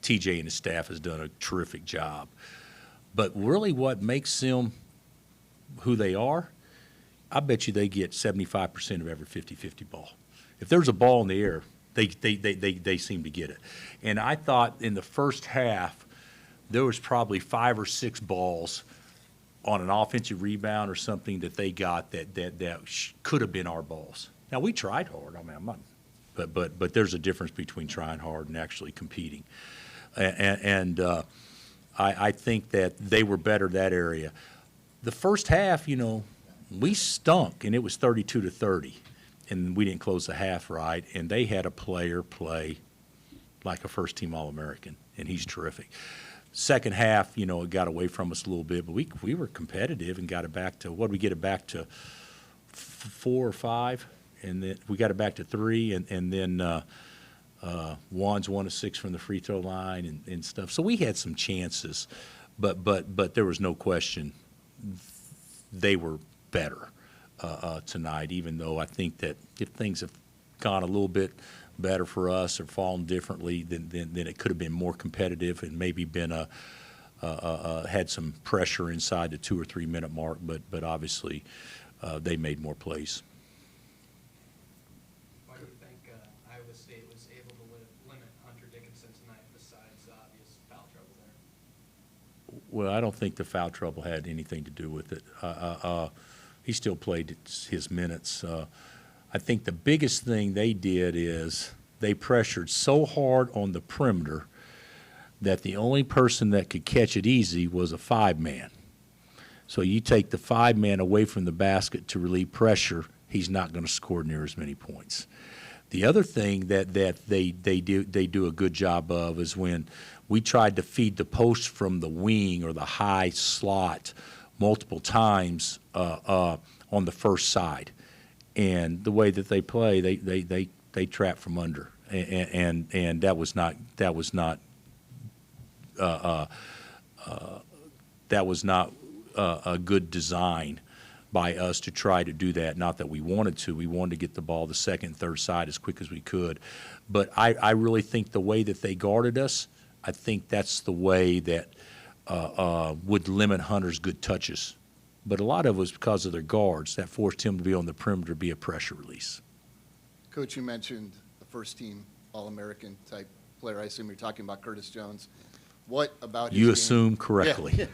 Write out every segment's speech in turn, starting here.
TJ and his staff has done a terrific job. But really what makes them who they are, I bet you they get 75% of every 50-50 ball. If there's a ball in the air, they seem to get it. And I thought in the first half, there was probably 5 or 6 balls on an offensive rebound or something that they got that could have been our balls. Now, we tried hard. I mean, I'm not, but there's a difference between trying hard and actually competing. I think that they were better that area. The first half, you know, we stunk, and it was 32-30, and we didn't close the half right, and they had a player play like a first-team All-American, and he's terrific. Second half, you know, it got away from us a little bit, but we were competitive and got it back to, what did we get it back to, 4 or 5? And then we got it back to 3, and then Juan's 1 of 6 from the free throw line and stuff. So we had some chances, but there was no question they were better tonight, even though I think that if things have gone a little bit better for us or fallen differently, then it could have been more competitive and maybe been had some pressure inside the 2 or 3 minute mark, but obviously they made more plays. Why do you think Iowa State was able to limit Hunter Dickinson tonight besides the obvious foul trouble there? Well, I don't think the foul trouble had anything to do with it. He still played his minutes. I think the biggest thing they did is they pressured so hard on the perimeter that the only person that could catch it easy was a 5-man. So you take the 5-man away from the basket to relieve pressure, he's not going to score near as many points. The other thing that they do a good job of is when we tried to feed the post from the wing or the high slot multiple times on the first side. And the way that they play, they trap from under, and that was not a good design by us to try to do that. Not that we wanted to. We wanted to get the ball the second, third side as quick as we could. But I really think the way that they guarded us, I think that's the way that would limit Hunter's good touches. But a lot of it was because of their guards that forced him to be on the perimeter, be a pressure release. Coach, you mentioned the first-team All-American type player. I assume you're talking about Curtis Jones. What about his game? You assume correctly. Yeah.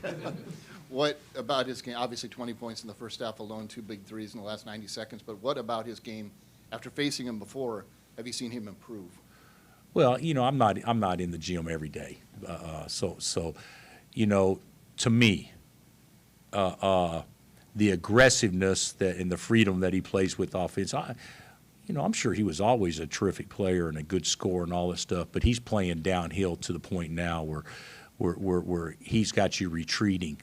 What about his game? Obviously 20 points in the first half alone, 2 big threes in the last 90 seconds. But what about his game? After facing him before, have you seen him improve? Well, you know, I'm not in the gym every day. So you know, to me, the aggressiveness and the freedom that he plays with offense, I'm sure he was always a terrific player and a good scorer and all that stuff, but he's playing downhill to the point now where he's got you retreating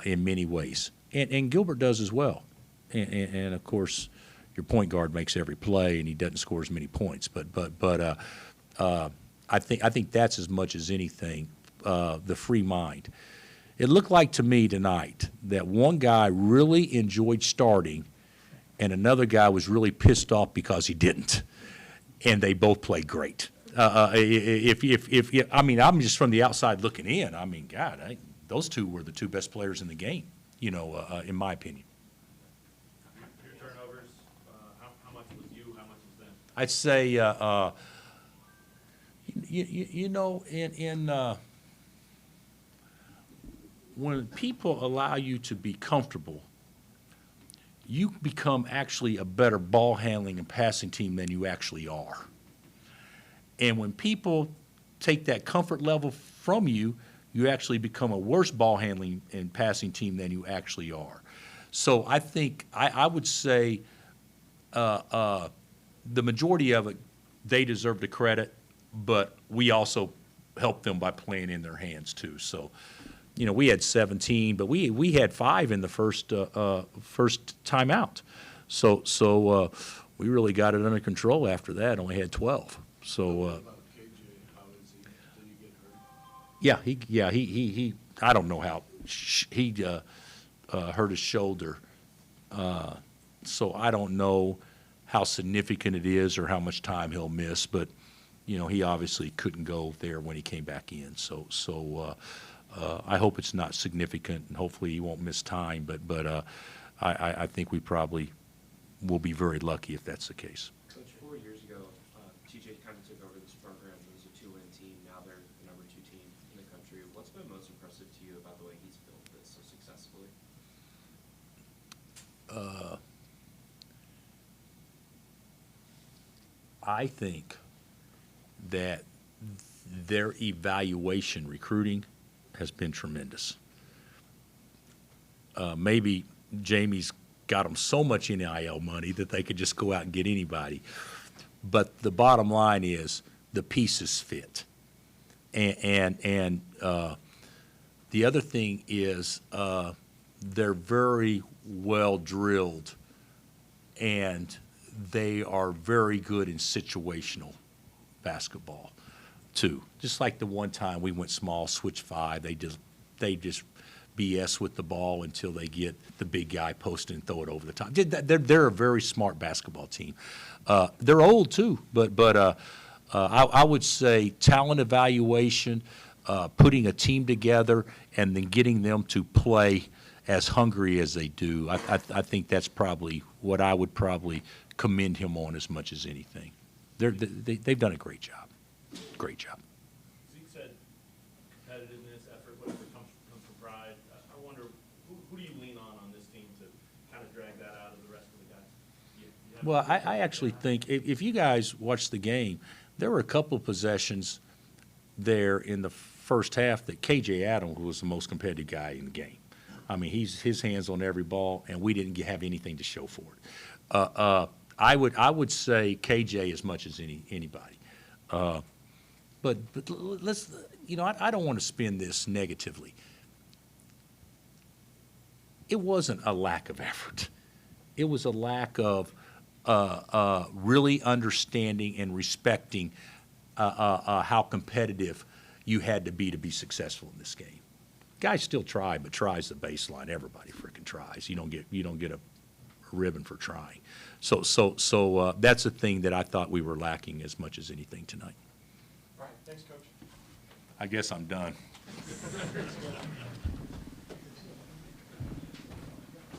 in many ways. And Gilbert does as well. And of course, your point guard makes every play and he doesn't score as many points. But I think that's as much as anything, the free mind. It looked like to me tonight that one guy really enjoyed starting and another guy was really pissed off because he didn't. And they both played great. I mean, I'm just from the outside looking in. I mean, God, those two were the 2 best players in the game, in my opinion. Your turnovers, how much was you, how much was them? I'd say, when people allow you to be comfortable, you become actually a better ball handling and passing team than you actually are. And when people take that comfort level from you, you actually become a worse ball handling and passing team than you actually are. So I think I would say the majority of it, they deserve the credit, but we also helped them by playing in their hands too. So, we had 17, but we had 5 in the first timeout. So we really got it under control after that. Only had 12. So. What about KJ? How is he? Did he get hurt? Yeah. He. I don't know how he hurt his shoulder. So I don't know how significant it is or how much time he'll miss. But he obviously couldn't go there when he came back in. So I hope it's not significant, and hopefully he won't miss time. But I think we probably will be very lucky if that's the case. Coach, 4 years ago, TJ kind of took over this program. It was a 2-win team. Now they're the number 2 team in the country. What's been most impressive to you about the way he's built this so successfully? I think that their evaluation recruiting has been tremendous. Maybe Jamie's got them so much NIL money that they could just go out and get anybody. But the bottom line is the pieces fit. And the other thing is they're very well drilled, and they are very good in situational basketball too. Just like the one time we went small, switch 5, they just BS with the ball until they get the big guy posted and throw it over the top. They're a very smart basketball team. They're old too, but I would say talent evaluation, putting a team together, and then getting them to play as hungry as they do. I think that's probably what I would probably commend him on as much as anything. They've done a great job. Great job. Zeke said competitiveness, effort, whatever comes from pride. I wonder, who do you lean on this team to kind of drag that out of the rest of the guys? Well, I actually think if you guys watch the game, there were a couple of possessions there in the first half that KJ Adams was the most competitive guy in the game. I mean, his hands on every ball, and we didn't have anything to show for it. I would say KJ as much as anybody. But let's, I don't want to spin this negatively. It wasn't a lack of effort. It was a lack of really understanding and respecting how competitive you had to be successful in this game. Guys still try, but try's the baseline. Everybody freaking tries. You don't get a ribbon for trying. So that's a thing that I thought we were lacking as much as anything tonight. All right, thanks, Coach. I guess I'm done.